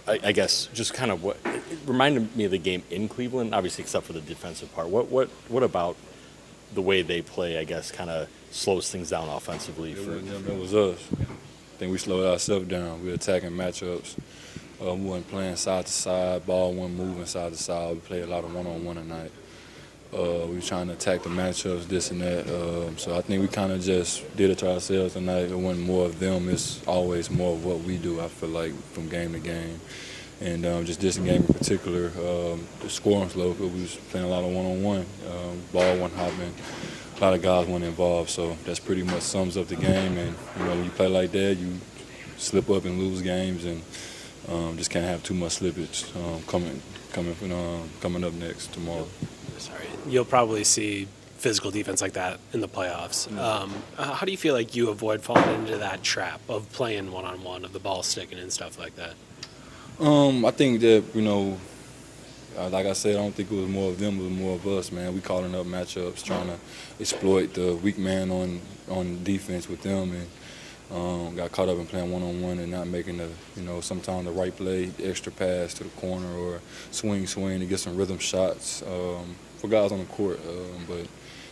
I guess just kind of what it reminded me of the game in Cleveland, obviously except for the defensive part. What about the way they play, I guess, kind of slows things down offensively? It was us. I think we slowed ourselves down. We were attacking matchups. We wasn't playing side to side. Ball wasn't moving side to side. We played a lot of one-on-one tonight. We were trying to attack the matchups, this and that. So I think we kind of just did it to ourselves tonight. It wasn't more of them. It's always more of what we do, I feel like, from game to game. And just this game in particular, the scoring slow, because we was playing a lot of one-on-one. Ball wasn't hopping. A lot of guys weren't involved. So that's pretty much sums up the game. And, when you play like that, you slip up and lose games and just can't have too much slippage coming up next tomorrow. Sorry, you'll probably see physical defense like that in the playoffs. How do you feel like you avoid falling into that trap of playing one-on-one, of the ball sticking and stuff like that? I think that, like I said, I don't think it was more of them, it was more of us, man. We calling up matchups, trying to exploit the weak man on defense with them, and got caught up in playing one-on-one and not making the, sometimes the right play, the extra pass to the corner or swing to get some rhythm shots for guys on the court. But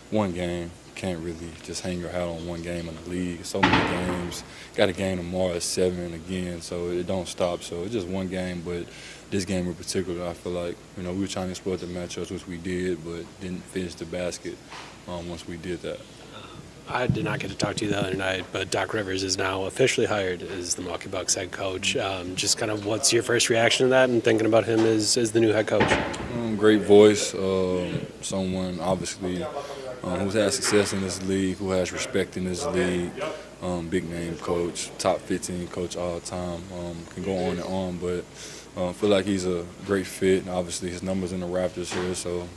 one game, can't really just hang your hat on one game in the league. So many games. Got a game tomorrow at 7 again, so it don't stop. So it's just one game, but this game in particular, I feel like, we were trying to exploit the matchups, which we did, but didn't finish the basket once we did that. I did not get to talk to you the other night, but Doc Rivers is now officially hired as the Milwaukee Bucks head coach. Just kind of what's your first reaction to that and thinking about him as the new head coach? Great voice, someone obviously who's had success in this league, who has respect in this league, big name coach, top 15 coach all time, can go on and on, but I feel like he's a great fit. Obviously his numbers in the Raptors here, so,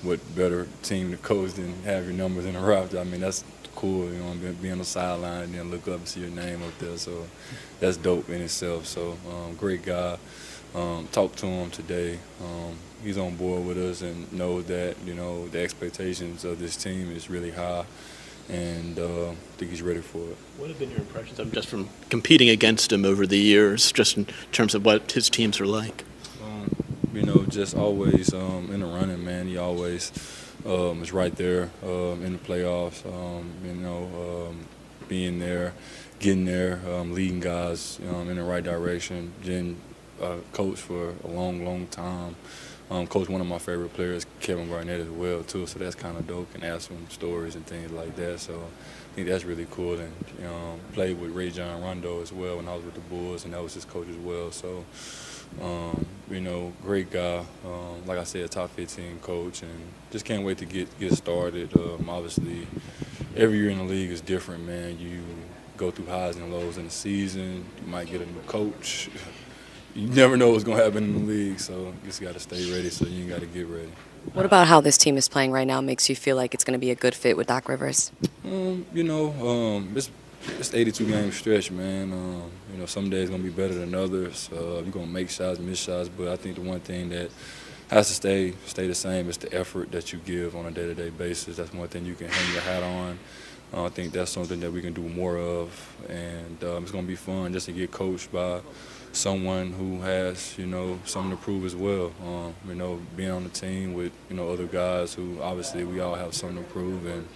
what better team to coach than have your numbers in the Raptors? I mean, that's cool, be on the sideline and then look up and see your name up there, so that's dope in itself. So great guy. Talked to him today. He's on board with us and knows that, the expectations of this team is really high, and I think he's ready for it. What have been your impressions of him just from competing against him over the years, just in terms of what his teams are like? Just always in the running, man. He always is right there in the playoffs, being there, getting there, leading guys in the right direction. Then coach for a long, long time. Coach one of my favorite players, Kevin Garnett, as well, too. So that's kind of dope, and ask him stories and things like that. So I think that's really cool. And played with Ray John Rondo as well when I was with the Bulls, and that was his coach as well. So great guy. Like I said, top 15 coach, and just can't wait to get started. Obviously, every year in the league is different, man. You go through highs and lows in the season. You might get a new coach. You never know what's going to happen in the league, so you just got to stay ready, so you got to get ready. What about how this team is playing right now makes you feel like it's going to be a good fit with Doc Rivers? It's 82-game stretch, man. Some days going to be better than others. You're going to make shots, miss shots, but I think the one thing that has to stay the same is the effort that you give on a day-to-day basis. That's one thing you can hang your hat on. I think that's something that we can do more of, and it's going to be fun just to get coached by someone who has, something to prove as well. Being on the team with, other guys who obviously we all have something to prove, and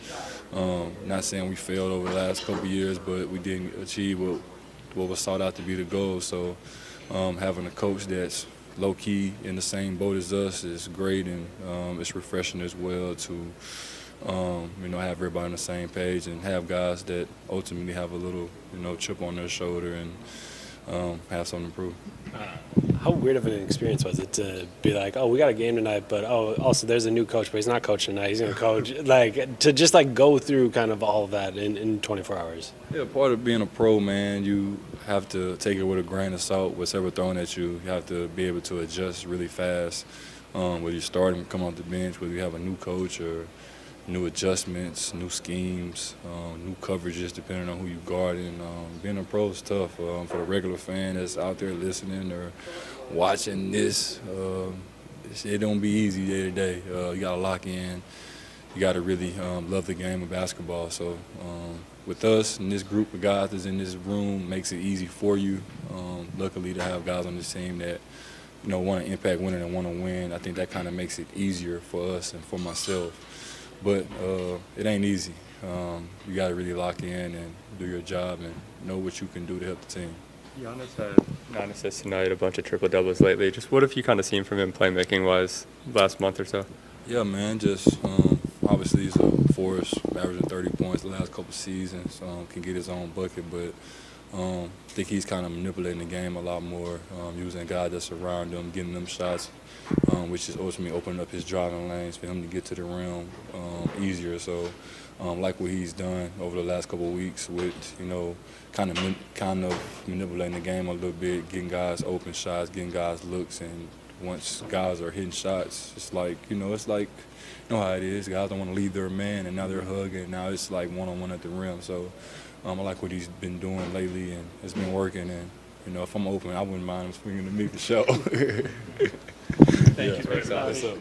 not saying we failed over the last couple of years, but we didn't achieve what was sought out to be the goal. So having a coach that's low-key in the same boat as us is great, and it's refreshing as well to have everybody on the same page and have guys that ultimately have a little, chip on their shoulder and have something to prove. How weird of an experience was it to be like, oh, we got a game tonight, but also there's a new coach, but he's not coaching tonight. He's going to coach. To just go through kind of all of that in 24 hours. Yeah, part of being a pro, man, you have to take it with a grain of salt. Whatever thrown at you, you have to be able to adjust really fast. Whether you're starting, come off the bench, whether you have a new coach or new adjustments, new schemes, new coverages depending on who you guarding. Being a pro is tough for the regular fan that's out there listening or watching this. It don't be easy day to day. You got to lock in. You got to really love the game of basketball. So with us and this group of guys that's in this room makes it easy for you. Luckily to have guys on this team that, you know, want to impact winning and want to win. I think that kind of makes it easier for us and for myself. But it ain't easy. You got to really lock in and do your job and know what you can do to help the team. Giannis had 9 assists tonight, a bunch of triple-doubles lately. Just what have you kind of seen from him playmaking-wise last month or so? Yeah, man, just obviously he's a force, averaging 30 points the last couple seasons, can get his own bucket, but I think he's kind of manipulating the game a lot more, using guys that's around him, getting them shots, which is ultimately opening up his driving lanes for him to get to the rim easier. So like what he's done over the last couple of weeks with, you know, kind of manipulating the game a little bit, getting guys open shots, getting guys looks, and once guys are hitting shots, it's like, you know how it is. Guys don't want to leave their man, and now they're hugging. Now it's like one-on-one at the rim. So I like what he's been doing lately, and it's been working. And, you know, if I'm open, I wouldn't mind him swinging to me for sure. Thank you. What's up?